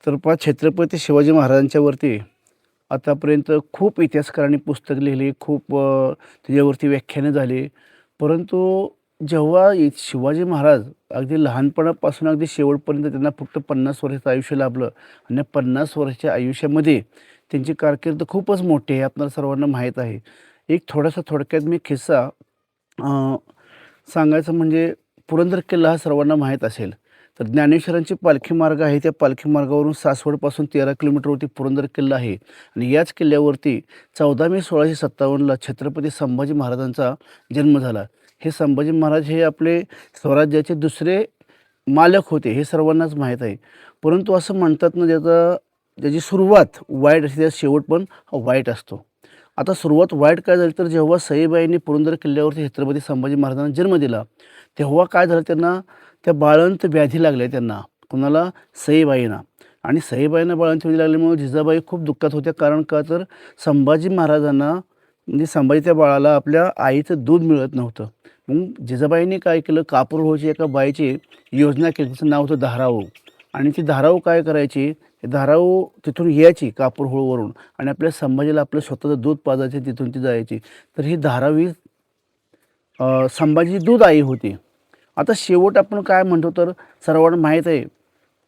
तर पहा छत्रपती शिवाजी महाराजांच्यावरती आतापर्यंत खूप इतिहासकारांनी पुस्तक लिहिली, खूप त्याच्यावरती व्याख्यानं झाली. परंतु जेव्हा शिवाजी महाराज अगदी लहानपणापासून अगदी शेवटपर्यंत त्यांना फक्त 50 वर्षाचं आयुष्य लाभलं आणि या 50 वर्षाच्या आयुष्यामध्ये त्यांची कारकीर्द खूपच मोठी आहे, आपल्याला सर्वांना माहीत आहे. एक थोडासा थोडक्यात मी किस्सा अ, सांगायचं म्हणजे पुरंदर किल्ला हा सर्वांना माहीत असेल. तर ज्ञानेश्वरांची पालखी मार्ग आहे, त्या पालखी मार्गावरून सासवडपासून 13 किलोमीटरवरती पुरंदर किल्ला आहे आणि याच किल्ल्यावरती 14 मे 1657ला छत्रपती संभाजी महाराजांचा जन्म झाला. हे संभाजी महाराज हे आपले स्वराज्याचे दुसरे मालक होते, हे सर्वांनाच माहीत आहे. परंतु असं म्हणतात ना, त्याची सुरुवात वाईट असते, त्याचा शेवट पण वाईट असतो. आता सुरुवात वाईट काय झाली, तर जेव्हा सईबाईंनी पुरंदर किल्ल्यावरती छत्रपती संभाजी महाराजांना जन्म दिला, तेव्हा काय झालं, त्यांना त्या बाळंत व्याधी लागल्या त्यांना. कुणाला? सईबाईंना. आणि सईबाईंना बाळंत व्याधी लागल्यामुळे जिजाबाई खूप दुःखात होत्या. कारण का, तर संभाजी महाराजांना म्हणजे संभाजी त्या बाळाला आपल्या आईचं दूध मिळत नव्हतं. मग जिजाबाईंनी काय केलं, कापूरहोळची एका बाईची योजना केली. तिचं नाव होतं धाराऊ. आणि ती धाराऊ काय करायची, धाराऊ तिथून यायची कापूरहोळवरून आणि आपल्या संभाजीला आपलं स्वतःचं दूध पाजायचे, तिथून ती जायची. तर ही धारावी संभाजी दूध आई होती. आता शेवट आपण काय म्हणतो, तर सर्वांना माहीत आहे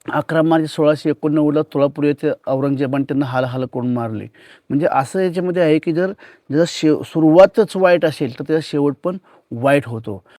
11 मार्च 1689ला तुळापूर येथे औरंगजेबाने त्यांना हाल करून मारले. म्हणजे असं याच्यामध्ये आहे की जर सुरुवातच वाईट असेल तर त्याचा शेवट पण वाईट होतो.